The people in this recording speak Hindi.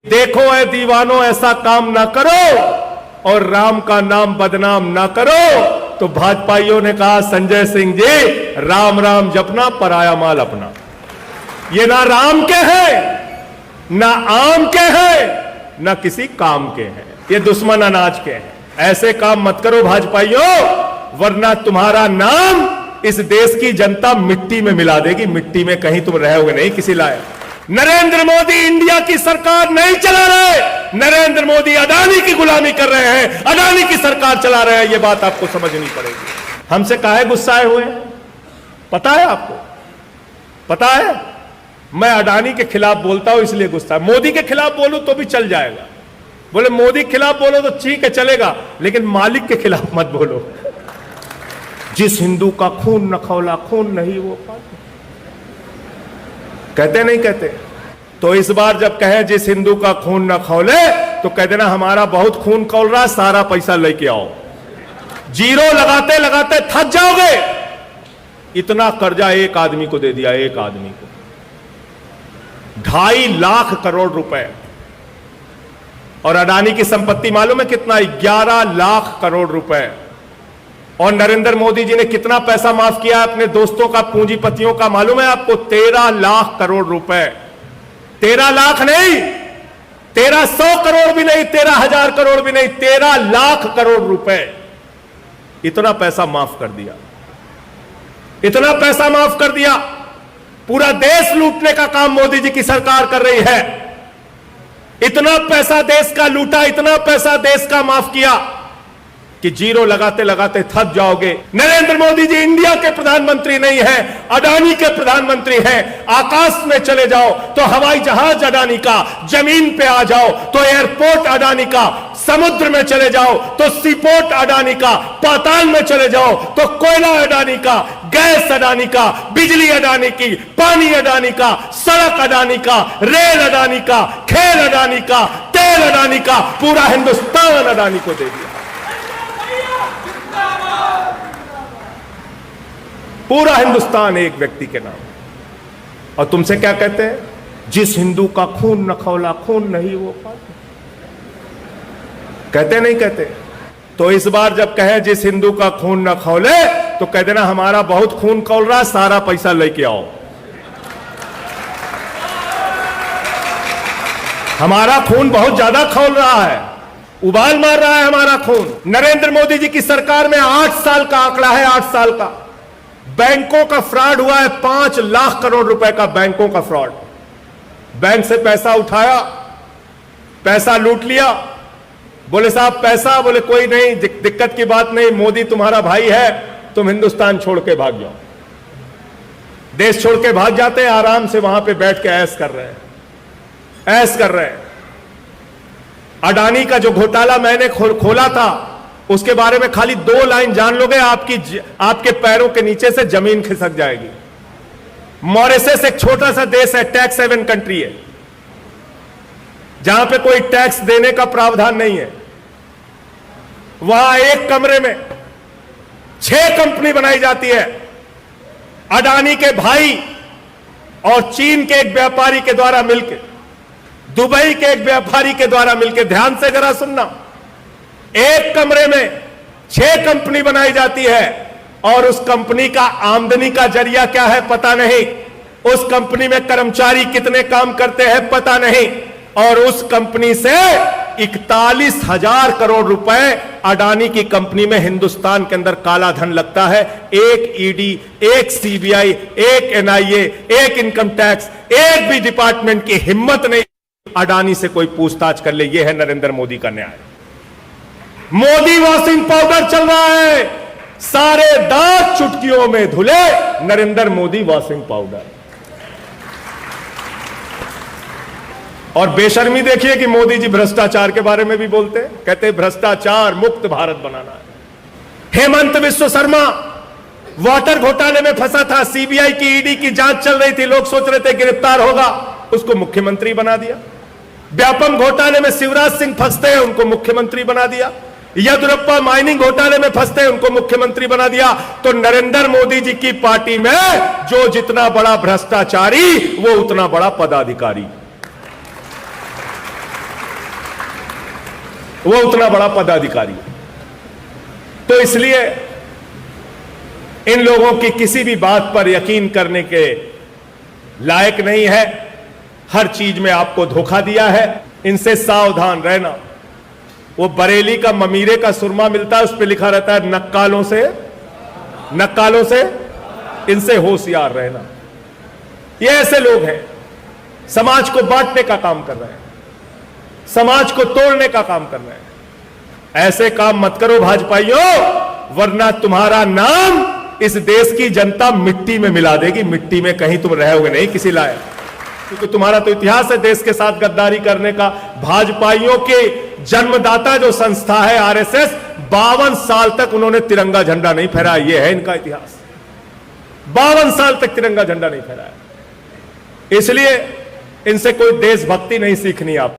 देखो ऐ दीवानों ऐसा काम ना करो और राम का नाम बदनाम ना करो। तो भाजपाइयों ने कहा संजय सिंह जी राम राम जपना पराया माल अपना। ये ना राम के हैं ना आम के हैं ना किसी काम के हैं, ये दुश्मन अनाज के हैं। ऐसे काम मत करो भाजपाइयों, वरना तुम्हारा नाम इस देश की जनता मिट्टी में मिला देगी। मिट्टी में कहीं तुम रहोगे नहीं किसी लायक। नरेंद्र मोदी इंडिया की सरकार नहीं चला रहे, नरेंद्र मोदी अडानी की गुलामी कर रहे हैं, अडानी की सरकार चला रहे हैं। यह बात आपको समझनी पड़ेगी। हमसे काहे गुस्साए हुए हैं पता है आपको? पता है मैं अडानी के खिलाफ बोलता हूं इसलिए गुस्सा। मोदी के खिलाफ बोलूं तो भी चल जाएगा, बोले मोदी के खिलाफ बोलो तो ठीक है चलेगा, लेकिन मालिक के खिलाफ मत बोलो। जिस हिंदू का खून न खौला खून नहीं वो कहते नहीं कहते? तो इस बार जब कहे जिस हिंदू का खून न खौले तो कह देना हमारा बहुत खून खौल रहा, सारा पैसा लेके आओ। जीरो लगाते लगाते थक जाओगे। इतना कर्जा एक आदमी को दे दिया, एक आदमी को 2.5 लाख करोड़ रुपए। और अडानी की संपत्ति मालूम है कितना? 11 लाख करोड़ रुपए। और नरेंद्र मोदी जी ने कितना पैसा माफ किया अपने दोस्तों का, पूंजीपतियों का मालूम है आपको? 13 लाख करोड़ रुपए। 13 लाख नहीं, 1300 करोड़ भी नहीं, 13,000 करोड़ भी नहीं, 13 लाख करोड़ रुपए। इतना पैसा माफ कर दिया, इतना पैसा माफ कर दिया। पूरा देश लूटने का काम मोदी जी की सरकार कर रही है। इतना पैसा देश का लूटा, इतना पैसा देश का माफ किया कि जीरो लगाते लगाते थक जाओगे। नरेंद्र मोदी जी इंडिया के प्रधानमंत्री नहीं है, अडानी के प्रधानमंत्री हैं। आकाश में चले जाओ तो हवाई जहाज अडानी का, जमीन पे आ जाओ तो एयरपोर्ट अडानी का, समुद्र में चले जाओ तो सीपोर्ट अडानी का, पाताल में चले जाओ तो कोयला अडानी का, गैस अडानी का, बिजली अडानी की, पानी अडानी का, सड़क अडानी का, रेल अडानी का, खेल अडानी का, तेल अडानी का, पूरा हिंदुस्तान अडानी को दे दिया। पूरा हिंदुस्तान एक व्यक्ति के नाम। और तुमसे क्या कहते हैं? जिस हिंदू का खून न खौला खून नहीं वो कहते नहीं कहते? तो इस बार जब कहे जिस हिंदू का खून न खौले तो कह देना हमारा बहुत खून खौल रहा, सारा पैसा लेके आओ। हमारा खून बहुत ज्यादा खौल रहा है, उबाल मार रहा है हमारा खून। नरेंद्र मोदी जी की सरकार में 8 साल का आंकड़ा है, 8 साल का। बैंकों का फ्रॉड हुआ है, 5 लाख करोड़ रुपए का बैंकों का फ्रॉड। बैंक से पैसा उठाया, पैसा लूट लिया। बोले साहब पैसा, बोले कोई नहीं, दिक्कत की बात नहीं, मोदी तुम्हारा भाई है, तुम हिंदुस्तान छोड़ के भाग जाओ। देश छोड़ के भाग जाते हैं, आराम से वहां पे बैठ के ऐश कर रहे हैं, ऐश कर रहे हैं। अडानी का जो घोटाला मैंने खोला था उसके बारे में खाली 2 लाइन जान लोगे, आपके पैरों के नीचे से जमीन खिसक जाएगी। मॉरिशस एक छोटा सा देश है, टैक्स हेवन कंट्री है, जहां पे कोई टैक्स देने का प्रावधान नहीं है। वहां एक कमरे में 6 कंपनी बनाई जाती है। अडानी के भाई और चीन के एक व्यापारी के द्वारा मिलकर, दुबई के एक व्यापारी के द्वारा मिलकर, ध्यान से जरा सुनना, एक कमरे में 6 कंपनी बनाई जाती है। और उस कंपनी का आमदनी का जरिया क्या है पता नहीं, उस कंपनी में कर्मचारी कितने काम करते हैं पता नहीं। और उस कंपनी से 41,000 करोड़ रुपए अडानी की कंपनी में हिंदुस्तान के अंदर काला धन लगता है। एक ईडी, एक सीबीआई, एक एनआईए, एक इनकम टैक्स, एक भी डिपार्टमेंट की हिम्मत नहीं अडानी से कोई पूछताछ कर ले। यह है नरेंद्र मोदी का न्याय। मोदी वॉशिंग पाउडर चल रहा है, सारे दांत चुटकियों में धुले, नरेंद्र मोदी वॉशिंग पाउडर। और बेशर्मी देखिए कि मोदी जी भ्रष्टाचार के बारे में भी बोलते हैं, कहते हैं भ्रष्टाचार मुक्त भारत बनाना है। हेमंत विश्व शर्मा वाटर घोटाले में फंसा था, सीबीआई की, ईडी की जांच चल रही थी, लोग सोच रहे थे गिरफ्तार होगा, उसको मुख्यमंत्री बना दिया। व्यापम घोटाले में शिवराज सिंह फंसते हैं, उनको मुख्यमंत्री बना दिया। येदियुरप्पा माइनिंग घोटाले में फंसते हैं, उनको मुख्यमंत्री बना दिया। तो नरेंद्र मोदी जी की पार्टी में जो जितना बड़ा भ्रष्टाचारी वो उतना बड़ा पदाधिकारी। वो उतना बड़ा पदाधिकारी है। तो इसलिए इन लोगों की किसी भी बात पर यकीन करने के लायक नहीं है। हर चीज में आपको धोखा दिया है, इनसे सावधान रहना। वो बरेली का ममीरे का सुरमा मिलता है, उस पर लिखा रहता है नक्कालों से इनसे होशियार रहना। ये ऐसे लोग हैं, समाज को बांटने का काम कर रहे हैं, समाज को तोड़ने का काम कर रहे हैं। ऐसे काम मत करो भाजपाइयों, वरना तुम्हारा नाम इस देश की जनता मिट्टी में मिला देगी। मिट्टी में कहीं तुम रहोगे नहीं किसी लायक, क्योंकि तुम्हारा तो इतिहास है देश के साथ गद्दारी करने का। भाजपाइयों के जन्मदाता जो संस्था है आरएसएस, 52 साल तक उन्होंने तिरंगा झंडा नहीं फहराया। यह है इनका इतिहास, 52 साल तक तिरंगा झंडा नहीं फहराया। इसलिए इनसे कोई देशभक्ति नहीं सीखनी आप।